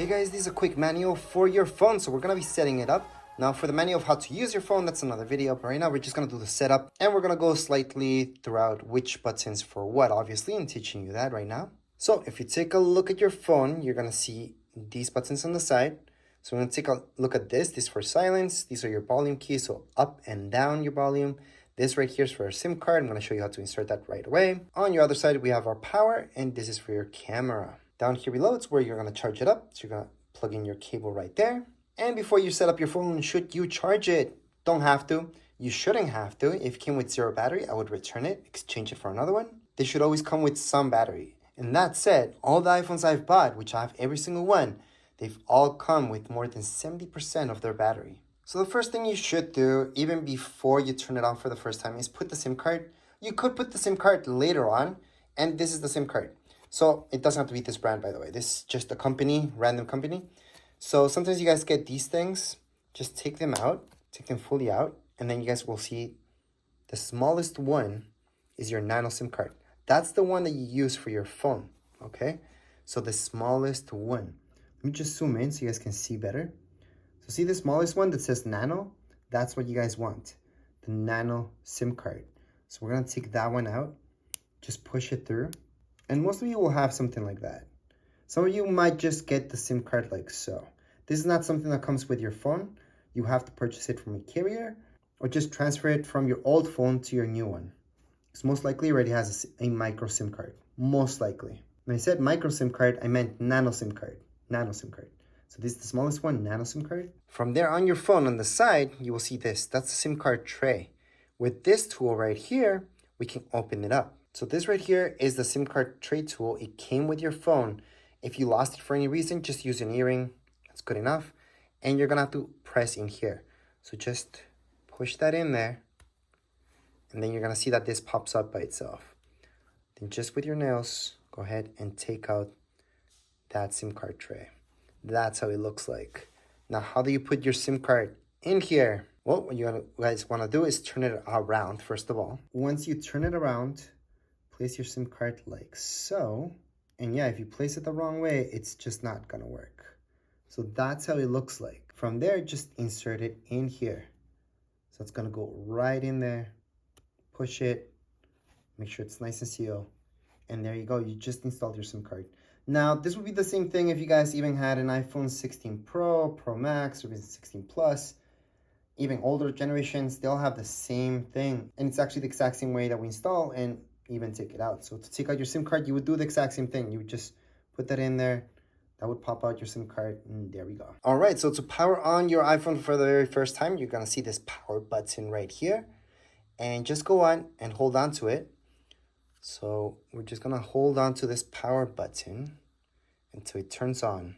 Hey guys, this is a quick manual for your phone. So we're going to be setting it up. Now for the manual of how to use your phone, that's another video. But right now we're just going to do the setup. And we're going to go slightly throughout which buttons for what, obviously. I'm teaching you that right now. So if you take a look at your phone, you're going to see these buttons on the side. So we're going to take a look at this. This is for silence. These are your volume keys. So up and down your volume. This right here is for a SIM card. I'm going to show you how to insert that right away. On your other side, we have our power. And this is for your camera. Down here below, it's where you're going to charge it up. So you're going to plug in your cable right there. And before you set up your phone, should you charge it? Don't have to. You shouldn't have to. If it came with zero battery, I would return it, exchange it for another one. They should always come with some battery. And that said, all the iPhones I've bought, which I have every single one, they've all come with more than 70% of their battery. So the first thing you should do, even before you turn it on for the first time, is put the SIM card. You could put the SIM card later on, and this is the SIM card. So it doesn't have to be this brand, by the way. This is just a company, random company. So sometimes you guys get these things. Just take them out, take them fully out, and then you guys will see the smallest one is your nano SIM card. That's the one that you use for your phone, okay? So the smallest one. Let me just zoom in so you guys can see better. So see the smallest one that says nano? That's what you guys want, the nano SIM card. So we're gonna take that one out, just push it through. And most of you will have something like that. Some of you might just get the SIM card like so. This is not something that comes with your phone. You have to purchase it from a carrier or just transfer it from your old phone to your new one. Because most likely it already has a micro SIM card. Most likely. When I said micro SIM card, I meant nano SIM card. Nano SIM card. So this is the smallest one, nano SIM card. From there on your phone on the side, you will see this. That's the SIM card tray. With this tool right here, we can open it up. So this right here is the SIM card tray tool. It came with your phone. If you lost it for any reason, just use an earring. That's good enough. And you're going to have to press in here. So just push that in there. And then you're going to see that this pops up by itself. Then just with your nails, go ahead and take out that SIM card tray. That's how it looks like. Now, how do you put your SIM card in here? Well, what you guys want to do is turn it around, first of all. Once you turn it around, place your SIM card like so. And yeah, if you place it the wrong way, it's just not gonna work. So that's how it looks like. From there, just insert it in here. So it's gonna go right in there. Push it, make sure it's nice and sealed. And there you go, you just installed your SIM card. Now, this would be the same thing if you guys even had an iPhone 16 Pro, Pro Max, or even 16 Plus. Even older generations, they'll have the same thing. And it's actually the exact same way that we install and even take it out. So to take out your SIM card, you would do the exact same thing. You would just put that in there. That would pop out your SIM card, and there we go. All right, so to power on your iPhone for the very first time, you're gonna see this power button right here. And just go on and hold on to it. So we're just gonna hold on to this power button until it turns on.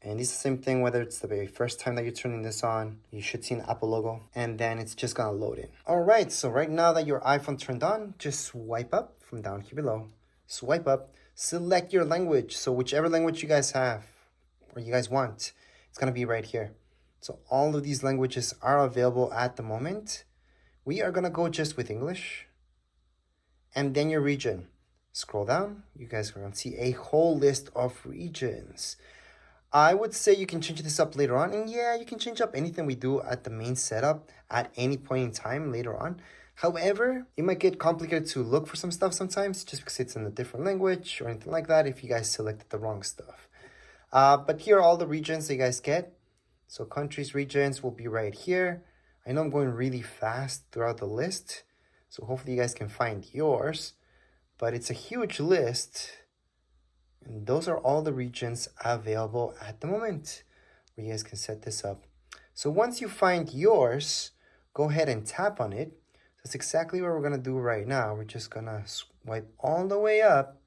And it's the same thing whether it's the very first time that you're turning this on. You should see an Apple logo, and then it's just gonna load in. All right, so right now that your iPhone turned on, just swipe up from down here below. Swipe up, select your language. So whichever language you guys have or you guys want, it's gonna be right here. So all of these languages are available at the moment. We are gonna go just with English. And then your region. Scroll down, you guys are gonna see a whole list of regions. I would say you can change this up later on. And yeah, you can change up anything we do at the main setup at any point in time later on. However, it might get complicated to look for some stuff sometimes just because it's in a different language or anything like that if you guys selected the wrong stuff. But here are all the regions that you guys get. So countries, regions will be right here. I know I'm going really fast throughout the list. So hopefully you guys can find yours. But it's a huge list. And those are all the regions available at the moment where you guys can set this up. So once you find yours, go ahead and tap on it. That's exactly what we're going to do right now. We're just going to swipe all the way up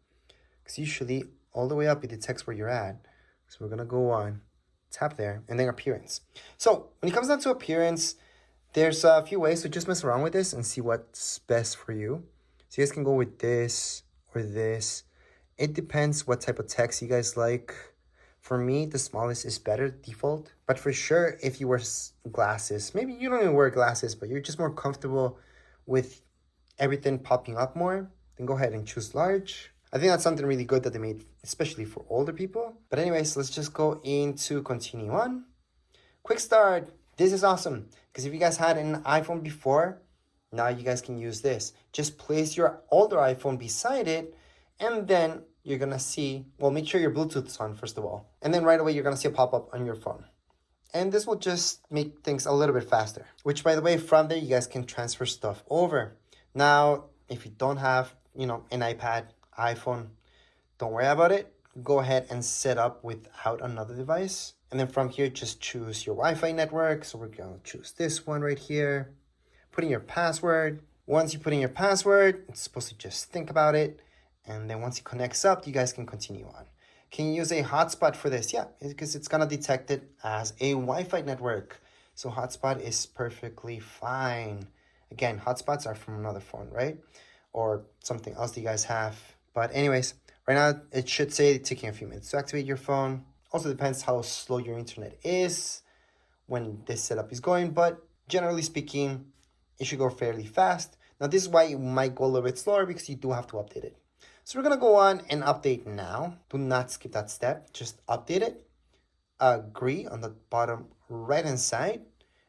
because usually all the way up it detects where you're at. So we're going to go on, tap there, and then appearance. So when it comes down to appearance, there's a few ways. So just mess around with this and see what's best for you. So you guys can go with this or this. It depends what type of text you guys like. For me, the smallest is better, default. But for sure, if you wear glasses, maybe you don't even wear glasses, but you're just more comfortable with everything popping up more, then go ahead and choose large. I think that's something really good that they made, especially for older people. But anyways, let's just go into continue on. Quick start. This is awesome because if you guys had an iPhone before, now you guys can use this. Just place your older iPhone beside it, and then you're gonna see, well, make sure your Bluetooth is on first of all. And then right away, you're gonna see a pop-up on your phone. And this will just make things a little bit faster, which by the way, from there, you guys can transfer stuff over. Now, if you don't have, an iPad, iPhone, don't worry about it. Go ahead and set up without another device. And then from here, just choose your Wi-Fi network. So we're gonna choose this one right here. Put in your password. Once you put in your password, it's supposed to just think about it. And then once it connects up, you guys can continue on. Can you use a hotspot for this? Yeah, because it's gonna detect it as a Wi-Fi network. So hotspot is perfectly fine. Again, hotspots are from another phone, right? Or something else that you guys have. But anyways, right now it should say it's taking a few minutes to activate your phone. Also depends how slow your internet is when this setup is going, but generally speaking, it should go fairly fast. Now this is why it might go a little bit slower because you do have to update it. So we're gonna go on and update now. Do not skip that step, just update it. Agree on the bottom right hand side,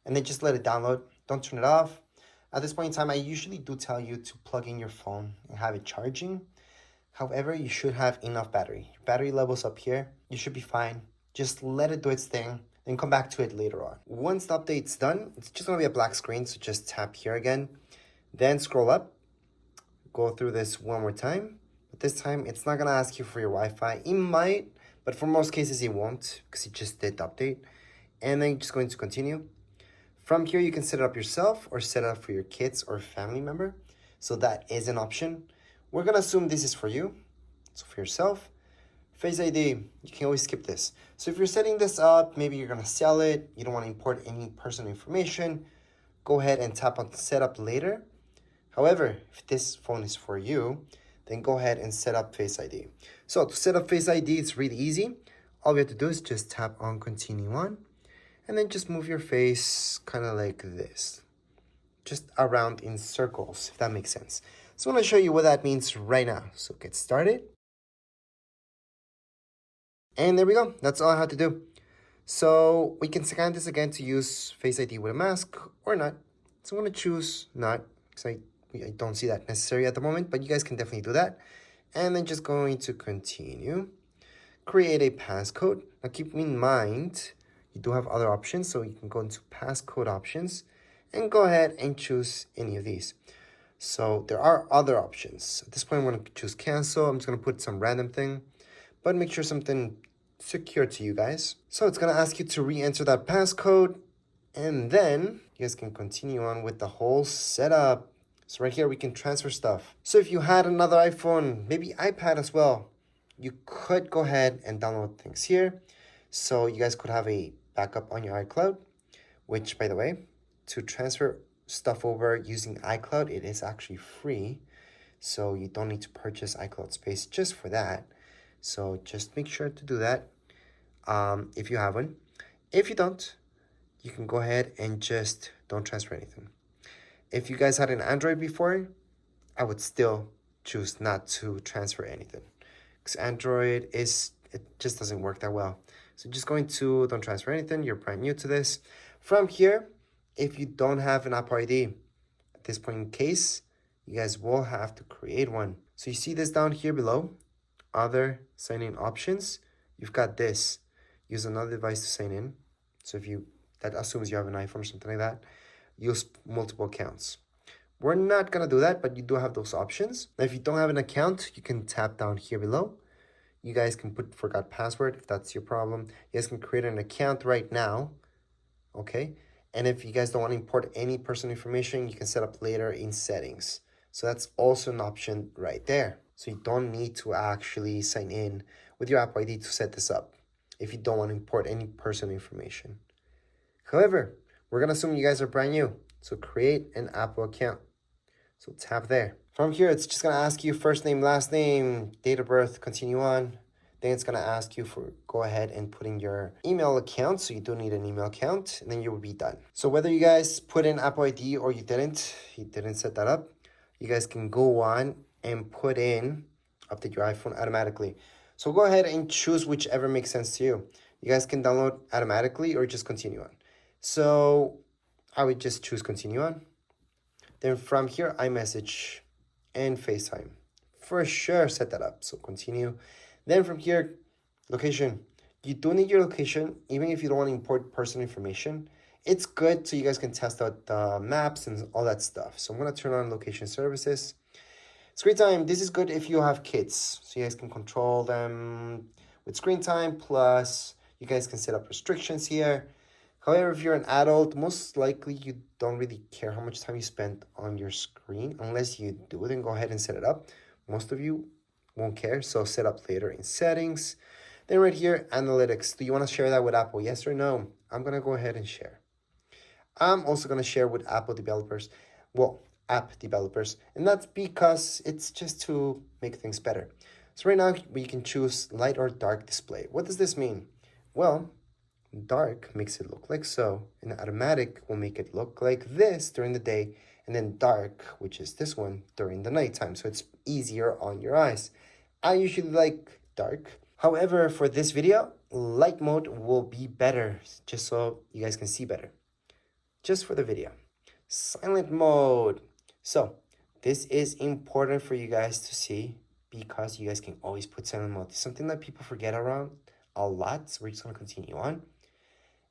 and then just let it download. Don't turn it off. At this point in time, I usually do tell you to plug in your phone and have it charging. However, you should have enough battery. Your battery level's up here. You should be fine. Just let it do its thing, then come back to it later on. Once the update's done, it's just gonna be a black screen, so just tap here again. Then scroll up, go through this one more time. But this time, it's not gonna ask you for your Wi-Fi. It might, but for most cases, it won't, because it just did the update. And then you're just going to continue. From here, you can set it up yourself or set it up for your kids or family member. So that is an option. We're gonna assume this is for you. So for yourself, Face ID, you can always skip this. So if you're setting this up, maybe you're gonna sell it, you don't wanna import any personal information, go ahead and tap on set up later. However, if this phone is for you, then go ahead and set up Face ID. So to set up Face ID, it's really easy. All we have to do is just tap on continue on, and then just move your face kind of like this, just around in circles, if that makes sense. So I'm gonna show you what that means right now. So get started. And there we go, that's all I had to do. So we can scan this again to use Face ID with a mask or not. So I'm gonna choose not, because I don't see that necessary at the moment, but you guys can definitely do that. And then just going to continue. Create a passcode. Now keep in mind, you do have other options, so you can go into passcode options and go ahead and choose any of these. So there are other options. At this point, I'm going to choose cancel. I'm just going to put some random thing, but make sure something secure to you guys. So it's going to ask you to re-enter that passcode, and then you guys can continue on with the whole setup. So right here, we can transfer stuff. So if you had another iPhone, maybe iPad as well, you could go ahead and download things here. So you guys could have a backup on your iCloud, which by the way, to transfer stuff over using iCloud, it is actually free. So you don't need to purchase iCloud space just for that. So just make sure to do that if you have one. If you don't, you can go ahead and just don't transfer anything. If you guys had an Android before, I would still choose not to transfer anything, because Android it just doesn't work that well. So just going to don't transfer anything. You're brand new to this. From here, if you don't have an Apple ID at this point in case, you guys will have to create one. So you see this down here below, other sign-in options. You've got this, use another device to sign in. So that assumes you have an iPhone or something like that. Use multiple accounts. We're not gonna do that, but you do have those options. Now, if you don't have an account, you can tap down here below. You guys can put forgot password if that's your problem. You guys can create an account right now, okay? And if you guys don't want to import any personal information, you can set up later in settings. So that's also an option right there. So you don't need to actually sign in with your Apple ID to set this up if you don't want to import any personal information. However, we're gonna assume you guys are brand new. So create an Apple account. So tap there. From here, it's just gonna ask you first name, last name, date of birth, continue on. Then it's gonna ask you for go ahead and put in your email account. So you do need an email account, and then you will be done. So whether you guys put in Apple ID or you didn't set that up, you guys can go on and put in update your iPhone automatically. So go ahead and choose whichever makes sense to you. You guys can download automatically or just continue on. So I would just choose continue on. Then from here, iMessage and FaceTime. For sure, set that up. So continue. Then from here, location. You do need your location, even if you don't want to import personal information. It's good so you guys can test out the maps and all that stuff. So I'm going to turn on location services. Screen time. This is good if you have kids. So you guys can control them with screen time. Plus, you guys can set up restrictions here. However, if you're an adult, most likely you don't really care how much time you spend on your screen. Unless you do, then go ahead and set it up. Most of you won't care, so set up later in settings. Then right here, analytics. Do you want to share that with Apple? Yes or no? I'm going to go ahead and share. I'm also going to share with Apple developers. Well, app developers. And that's because it's just to make things better. So right now, we can choose light or dark display. What does this mean? Well, dark makes it look like so, and automatic will make it look like this during the day, and then dark, which is this one, during the nighttime. So it's easier on your eyes. I usually like dark. However, for this video, light mode will be better, just so you guys can see better. Just for the video. Silent mode. So this is important for you guys to see because you guys can always put silent mode. It's something that people forget around a lot. So we're just going to continue on.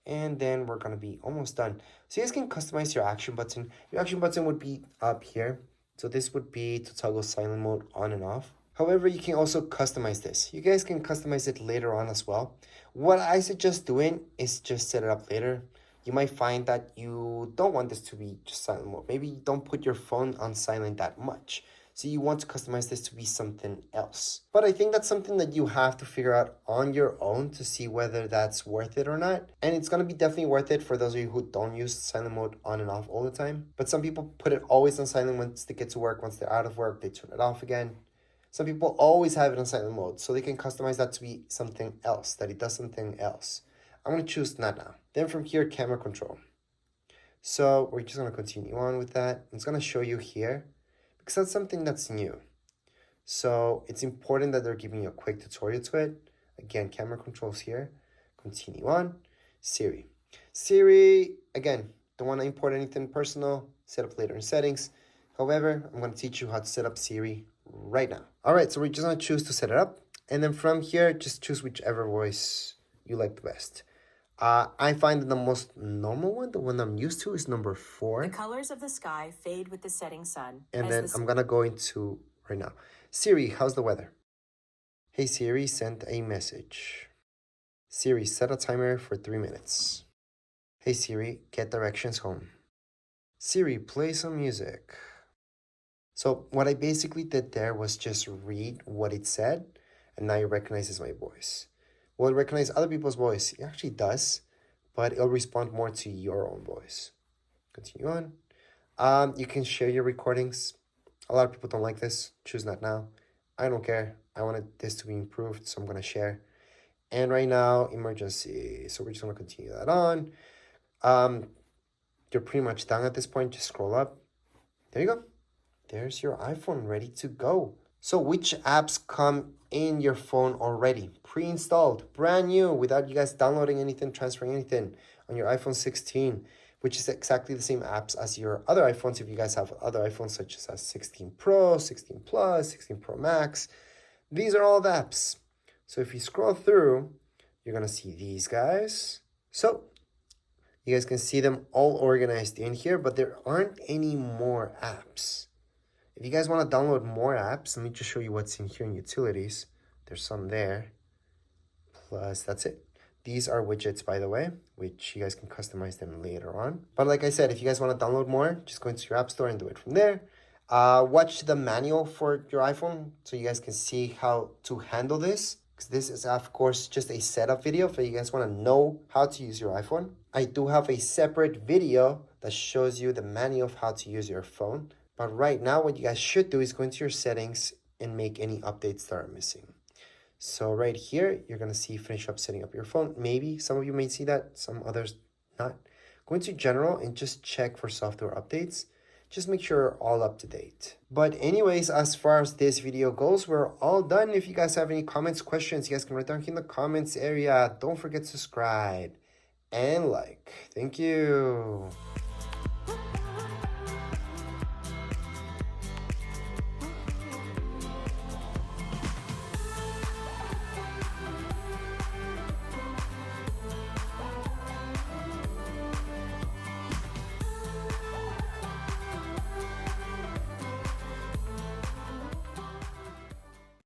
And then we're going to be almost done. So you guys can customize your action button. Your action button would be up here. So this would be to toggle silent mode on and off. However, you can also customize this. You guys can customize it later on as well. What I suggest doing is just set it up later. You might find that you don't want this to be just silent mode. Maybe you don't put your phone on silent that much. So you want to customize this to be something else. But I think that's something that you have to figure out on your own to see whether that's worth it or not. And it's going to be definitely worth it for those of you who don't use silent mode on and off all the time. But some people put it always on silent once they get to work. Once they're out of work, they turn it off again. Some people always have it on silent mode, so they can customize that to be something else, that it does something else. I'm going to choose not now. Then from here, camera control. So we're just going to continue on with that. It's going to show you here because that's something that's new. So it's important that they're giving you a quick tutorial to it. Again, camera controls here. Continue on. Siri. Siri, again, don't want to import anything personal. Set up later in settings. However, I'm going to teach you how to set up Siri right now. All right, so we're just going to choose to set it up. And then from here, just choose whichever voice you like the best. I find that the most normal one, the one I'm used to, is number 4. The colors of the sky fade with the setting sun. And then I'm going to go into right now. Siri, how's the weather? Hey Siri, send a message. Siri, set a timer for 3 minutes. Hey Siri, get directions home. Siri, play some music. So what I basically did there was just read what it said, and now it recognizes my voice. Will it recognize other people's voice? It actually does, but it'll respond more to your own voice. Continue on. You can share your recordings. A lot of people don't like this. Choose not now. I don't care. I wanted this to be improved, so I'm going to share. And right now, emergency. So we're just going to continue that on. You're pretty much done at this point. Just scroll up. There you go. There's your iPhone ready to go. So which apps come in your phone already? Pre-installed, brand new, without you guys downloading anything, transferring anything on your iPhone 16, which is exactly the same apps as your other iPhones if you guys have other iPhones such as 16 Pro, 16 Plus, 16 Pro Max. These are all the apps. So if you scroll through, you're going to see these guys. So you guys can see them all organized in here, but there aren't any more apps. If you guys want to download more apps, let me just show you what's in here in utilities. There's some there. Plus, that's it. These are widgets, by the way, which you guys can customize them later on. But like I said, if you guys want to download more, just go into your app store and do it from there. Watch the manual for your iPhone so you guys can see how to handle this. Because this is, of course, just a setup video if you guys want to know how to use your iPhone. I do have a separate video that shows you the manual of how to use your phone. But right now, what you guys should do is go into your settings and make any updates that are missing. So right here, you're going to see finish up setting up your phone. Maybe some of you may see that, some others not. Go into general and just check for software updates. Just make sure you're all up to date. But anyways, as far as this video goes, we're all done. If you guys have any comments, questions, you guys can write down in the comments area. Don't forget to subscribe and like. Thank you.